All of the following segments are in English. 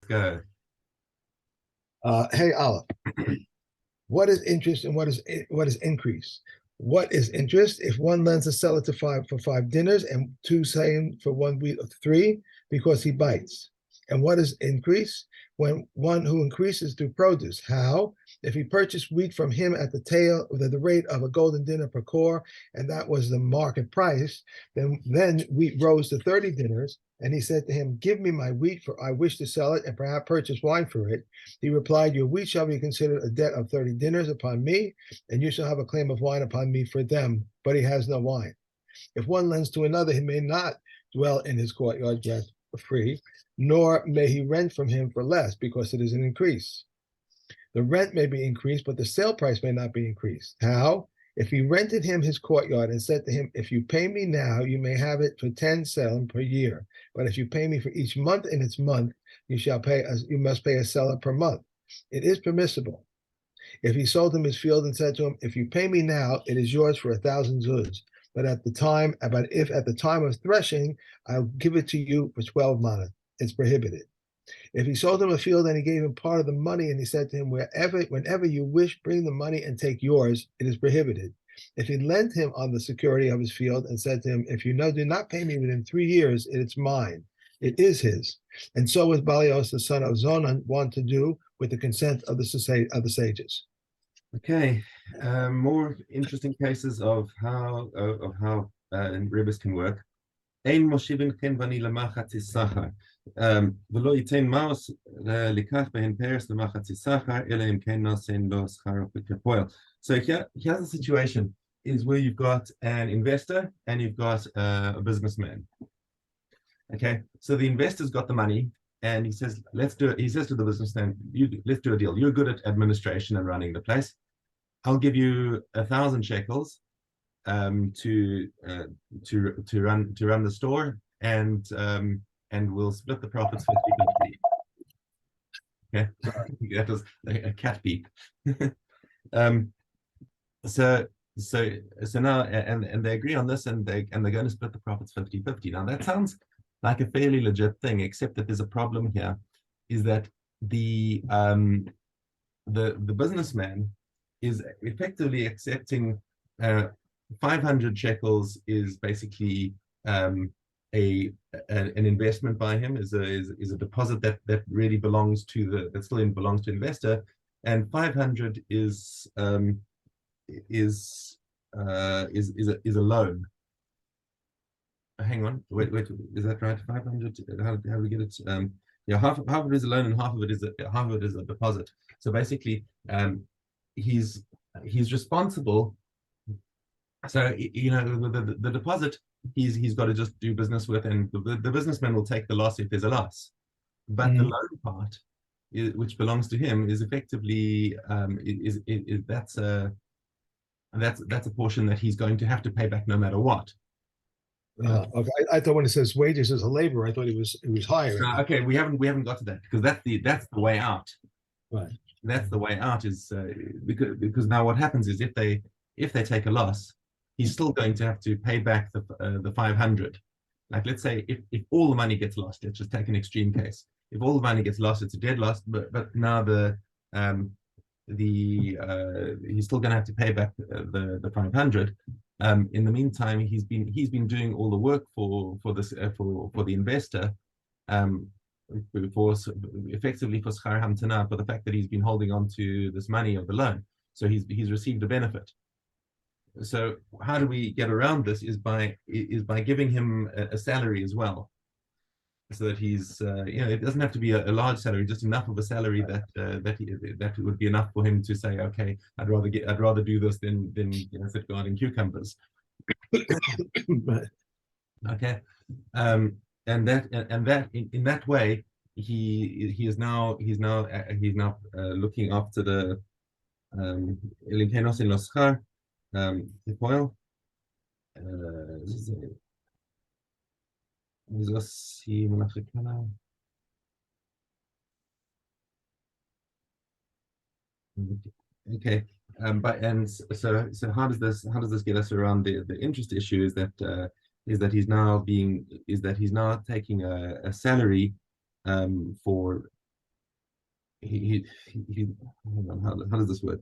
Go. Hey, Olive, what is interest and what is increase? What is interest? If one lends a seller to five for 5 dinners and two saying for 1 week of three because he bites. And what is increase? When one who increases through produce. How? If he purchased wheat from him at the rate of a golden dinner per core, and that was the market price, then wheat rose to 30 dinners, and he said to him, "Give me my wheat, for I wish to sell it and perhaps purchase wine for it." He replied, "Your wheat shall be considered a debt of 30 dinners upon me, and you shall have a claim of wine upon me for them." But he has no wine. If one lends to another, he may not dwell in his courtyard rent free, nor may he rent from him for less, because it is an increase. The rent may be increased, but the sale price may not be increased. How? If he rented him his courtyard and said to him, "If you pay me now, you may have it for 10 selim per year. But if you pay me for each month in its month, you must pay a seller per month." It is permissible. If he sold him his field and said to him, "If you pay me now, it is yours for 1,000 zuz. But if at the time of threshing, I'll give it to you for 12 mana. It's prohibited. If he sold him a field and he gave him part of the money and he said to him, whenever you wish, bring the money and take yours, it is prohibited. If he lent him on the security of his field and said to him, "If you do not pay me within 3 years, it's mine," it is his. And so was Balios, the son of Zonan, want to do with the consent of the sages. Okay. More interesting cases of how ribis can work. Ein moshivin chen bani lemachatzi sachar. V'lo yitain maos likach behen peres lemachatzi sachar ele im ken nosen lo schar v'kepoel. So here's the situation: is where you've got an investor and you've got a businessman. Okay, so the investor's got the money, and he says, "Let's do it." He says to the businessman, let's do a deal. You're good at administration and running the place. I'll give you 1,000 shekels to run the store, and we'll split the profits 50-50. Okay, that was a cat beep. um, so now and they agree on this, and they're going to split the profits 50-50. Now that sounds like a fairly legit thing, except that there's a problem here, is that the businessman is effectively accepting 500 shekels is basically an investment by him, is a deposit that really belongs to belongs to investor, and 500 is a loan. Hang on, wait, is that right? 500. How do we get it? Yeah, half of it is a loan, and half of it is a deposit. So basically, he's responsible. So the deposit he's got to just do business with, and the businessman will take the loss if there's a loss. But the loan part, which belongs to him, is effectively that's a portion that he's going to have to pay back no matter what. Okay. I thought when it says wages as a laborer, I thought it was higher. Okay, we haven't got to that, because that's the way out. Right. That's the way out, is because now what happens is if they take a loss, he's still going to have to pay back the 500. Like, let's say if all the money gets lost, let's just take an extreme case. If all the money gets lost, it's a dead loss. But now he's still going to have to pay back the 500. In the meantime, he's been doing all the work for the investor, effectively for schar hamtana, for the fact that he's been holding on to this money of the loan. So he's received a benefit. So how do we get around this? Is by giving him a salary as well, so that he's it doesn't have to be a large salary, just enough of a salary that would be enough for him to say, okay, I'd rather do this than sit guarding cucumbers. Okay, and that in that way he's now looking after the okay, but so how does this get us around the interest issue? Is that he's now taking a salary for Hang on, how does this work?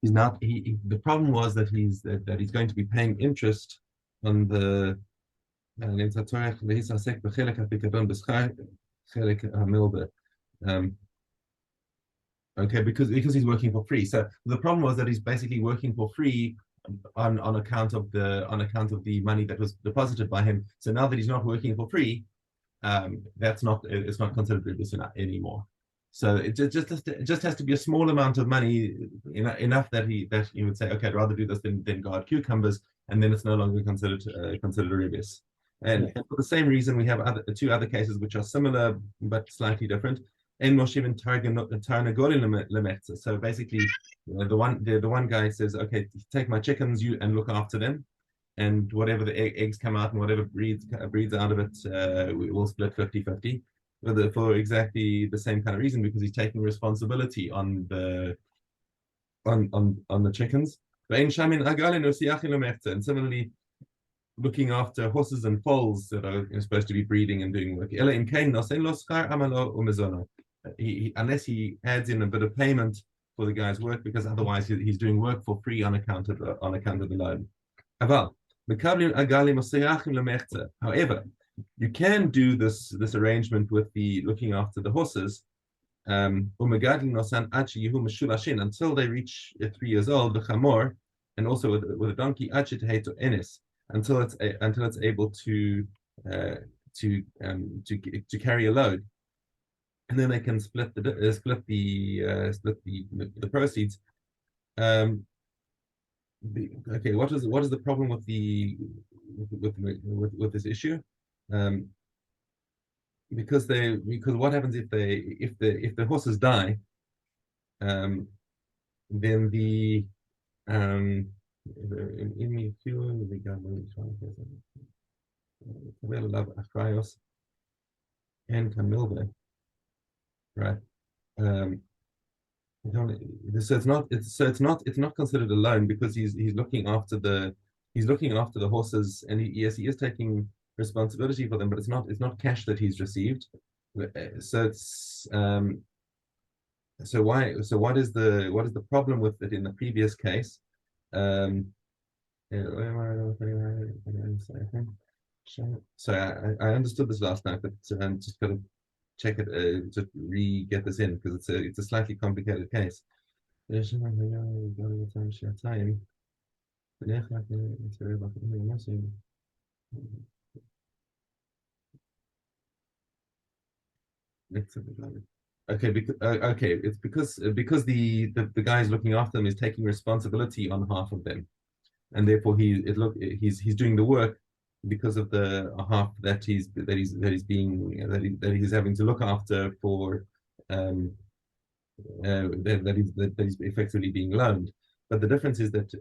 He's not the problem was that he's going to be paying interest on the um, okay, because he's working for free. So the problem was that he's basically working for free on account of the money that was deposited by him. So now that he's not working for free, it's not considered ribis anymore. So it just has to be a small amount of money, enough that you would say, okay, I'd rather do this than guard cucumbers, and then it's no longer considered a ribis. And for the same reason, we have two other cases which are similar but slightly different. So basically, the one guy says, okay, take my chickens, and look after them, and whatever the eggs come out and whatever breeds out of it, we will split 50-50 for exactly the same kind of reason, because he's taking responsibility on the chickens. And similarly, looking after horses and foals that are supposed to be breeding and doing work. Unless he adds in a bit of payment for the guy's work, because otherwise he's doing work for free on account of the loan. However, you can do this arrangement with the looking after the horses, until they reach 3 years old, the chamor, and also with a donkey, until it's able to carry a load, and then they can split the proceeds. Okay, what is the problem with this issue? Because what happens if the horses die? Then the and Camilbe, right? So it's not considered a loan, because he's looking after the horses, and he is taking responsibility for them, but it's not cash that he's received. So it's so what is the problem with it in the previous case? So I understood this last night, but just got to check it, just get this in, because it's a slightly complicated case. Okay, it's because the guy looking after them is taking responsibility on half of them, and therefore he's doing the work because of the half that he's having to look after for that he's effectively being loaned. But the difference is that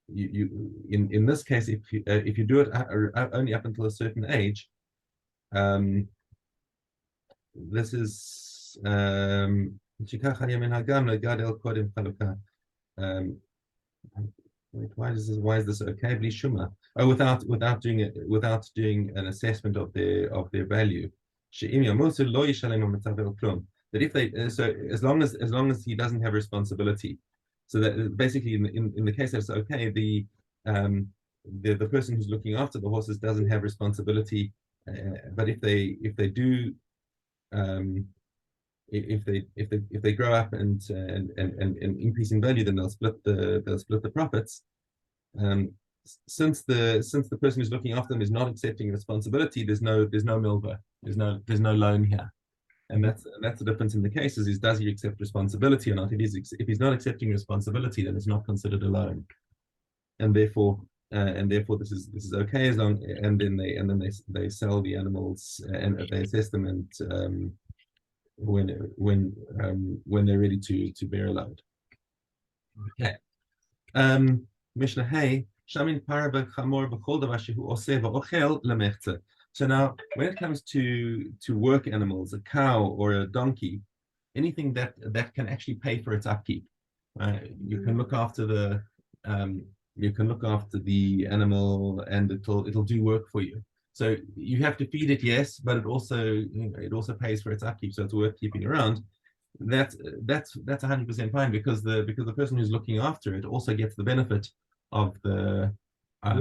in this case, if you do it only up until a certain age, this is why is this okay? Oh, without doing an assessment of their value. That if they so as long as he doesn't have responsibility, so that basically in the case that's okay, the person who's looking after the horses doesn't have responsibility, but if they do, if they grow up and increase in value, then they'll split the profits. Since the person who's looking after them is not accepting responsibility, there's no milva, there's no loan here, and that's the difference in the cases. Is does he accept responsibility or not? If he's not accepting responsibility, then it's not considered a loan, and therefore this is okay as long, and then they sell the animals and they assess them, and when they're ready to bear a load. Okay. Mishna hey, shamin paraba chamor b'chol davar shehu oseh va'ochel lemechza. So now, when it comes to work animals, a cow or a donkey, anything that can actually pay for its upkeep, you can look after the animal, and it'll do work for you. So you have to feed it, yes, but it also pays for its upkeep, so it's worth keeping around. that's that's 100% fine because the person who's looking after it also gets the benefit of the Yeah.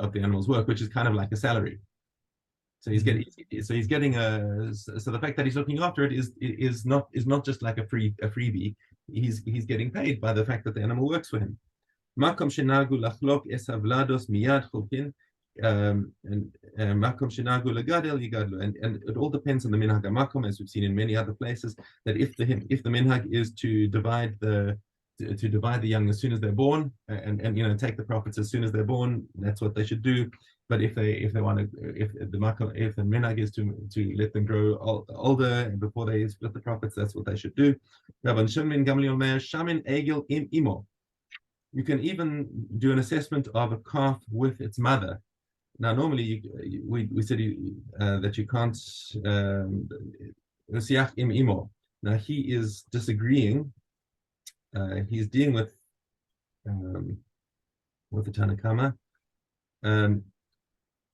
of the animal's work, which is kind of like a salary. So he's Mhm. getting so the fact that he's looking after it is not just like a freebie. He's getting paid by the fact that the animal works for him. Makom shenagu lachlok es havlados miyad cholkin, and makom shenagu legadel yigadlu, and it all depends on the minhag makom, as we've seen in many other places, that if the minhag is to divide the young as soon as they're born, and take the profits as soon as they're born, that's what they should do. But if they want to, if the minhag is to let them grow older and before they split the profits, that's what they should do. Rabban Shimon Gamliel Meir Shamin Egel im imo. You can even do an assessment of a calf with its mother. Now, normally we said that you can't. Now he is disagreeing. He's dealing with the Tanakama.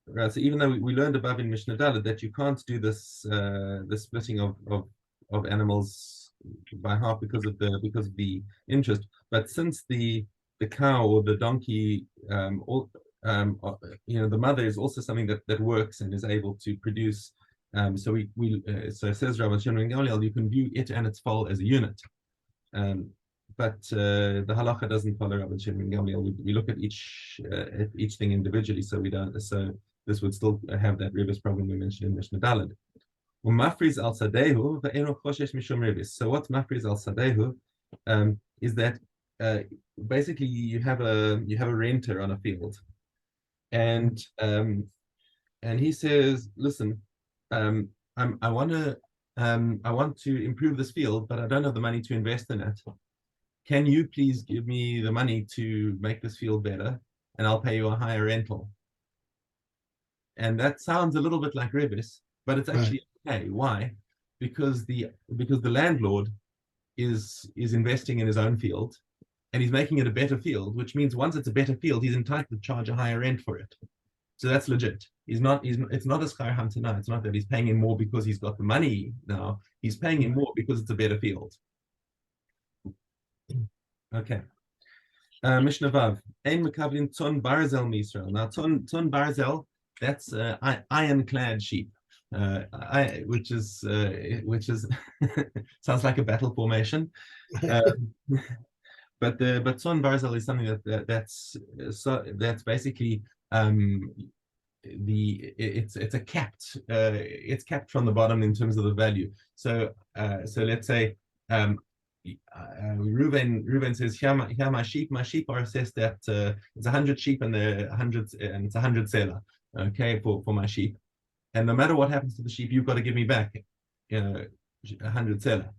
Right, so even though we learned above in Mishna Dalet that you can't do this the splitting of animals by half because of the interest, but since the cow or the donkey, the mother is also something that works and is able to produce. So says Rabbi Shimon Gamliel, you can view it and its foal as a unit. But the halacha doesn't follow Rabbi Shimon Gamliel. We look at each thing individually, so we don't. So this would still have that ribis problem we mentioned in Mishnah Daled. Mafriz al sadehu ve'eno choshesh mishum ribis. So what mafriz al sadehu is that basically you have a renter on a field, and he says, listen, I want to improve this field, but I don't have the money to invest in it. Can you please give me the money to make this field better, and I'll pay you a higher rental? And that sounds a little bit like ribis, but it's actually okay. Why? Because the landlord is investing in his own field, and he's making it a better field, which means once it's a better field, he's entitled to charge a higher rent for it. So that's legit. It's not a schar hamtana. It's not that he's paying him more because he's got the money now. He's paying him more because it's a better field. Okay. Mishnah Vav. Ein mekavlin ton barzel misrael. Now ton barzel, that's ironclad sheep, which is sounds like a battle formation. But ton barzel is something that's basically it's capped from the bottom in terms of the value. So let's say Reuven says, here my sheep are assessed at it's 100 sheep and it's 100 selah, okay, for my sheep, and no matter what happens to the sheep, you've got to give me back 100 selah.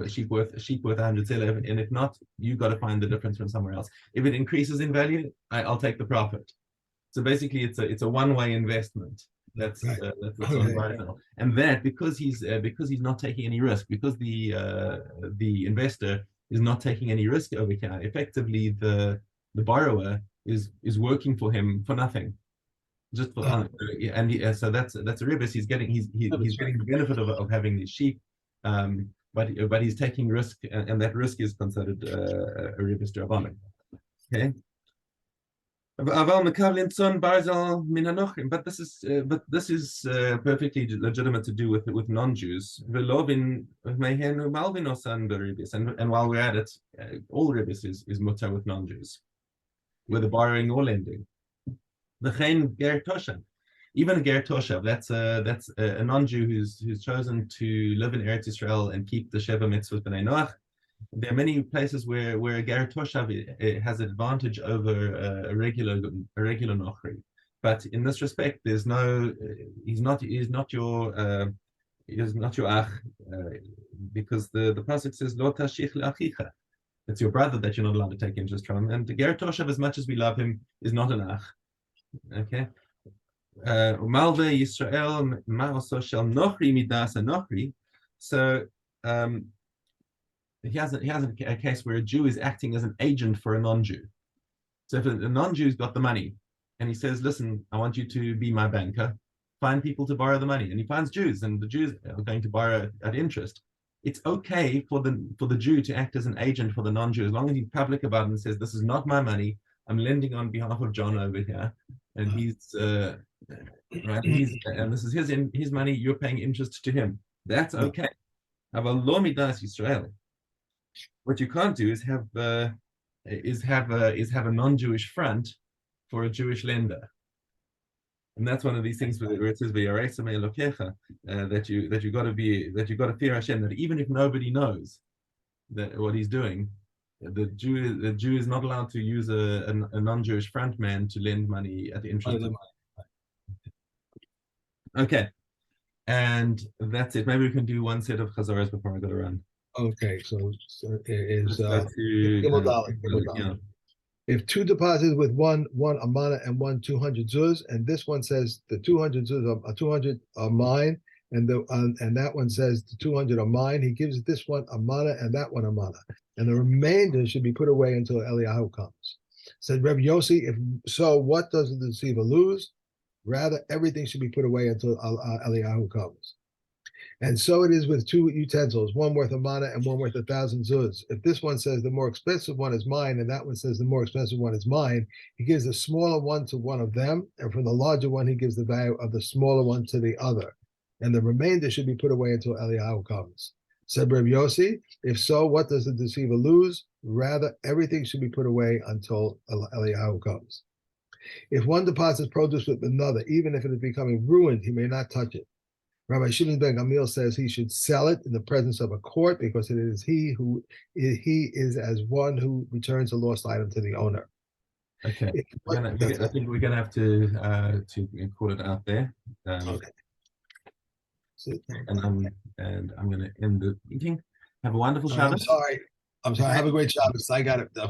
Sheep worth 100 selah, and if not, you've got to find the difference from somewhere else. If it increases in value, I'll take the profit. So basically, it's a one-way investment. That's and that because he's not taking any risk, because the investor is not taking any risk over here. Effectively, the borrower is working for him for nothing, just for so that's a ribis. He's getting the benefit of having these sheep, but he's taking risk, and that risk is considered a ribis drabanan. Okay. But this is perfectly legitimate to do with non-Jews. And while we're at it, all ribis is mutar with non-Jews, whether borrowing or lending. Even a ger toshav, that's a non-Jew who's chosen to live in Eretz Israel and keep the Sheva mitzvot b'nei Noach. There are many places where a ger toshav has an advantage over a regular nochri, but in this respect, there's no he's not your ach, because the pasuk says lo tashich leachicha. It's your brother that you're not allowed to take interest from, and the ger toshav, as much as we love him, is not an ach. Okay. Malve Yisrael ma'oso shel nochri midas nochri. So he has a case where a Jew is acting as an agent for a non-Jew. So if a non-Jew's got the money and he says, listen, I want you to be my banker, find people to borrow the money. And he finds Jews, and the Jews are going to borrow at interest. it's okay for the Jew to act as an agent for the non-Jew, as long as he's public about it and says, this is not my money. I'm lending on behalf of John over here. And he's right, and this is his money, you're paying interest to him. That's okay. Aber lo midas Yisrael. What you can't do is have a non-Jewish front for a Jewish lender. And that's one of these things where it says that you got to fear Hashem, that even if nobody knows that what he's doing, the Jew is not allowed to use a non-Jewish front man to lend money at the interest of. Okay, and that's it. Maybe we can do one set of chazaras before I go to run. Okay, so it is yeah. If two deposits with one amana and one 200 zuz, and this one says the 200 zuz are 200 are mine, and that one says the 200 are mine, he gives this one amana and that one amana, and the remainder should be put away until Eliyahu comes. Said Reb Yossi, if so, what does the deceiver lose? Rather, everything should be put away until Eliyahu comes. And so it is with two utensils, one worth a mana and one worth 1,000 zuz. If this one says the more expensive one is mine, and that one says the more expensive one is mine, he gives the smaller one to one of them, and from the larger one, he gives the value of the smaller one to the other. And the remainder should be put away until Eliyahu comes. Said Reb Yossi, if so, what does the deceiver lose? Rather, everything should be put away until Eliyahu comes. If one deposits produce with another, even if it is becoming ruined, he may not touch it. Rabbi Shimon ben Gamliel says he should sell it in the presence of a court because it is he is as one who returns a lost item to the owner. Okay, I think we're gonna have to call it out there. Okay. And I'm gonna end the meeting. Have a wonderful Shabbos. I'm sorry. Have a great Shabbos. I got it though.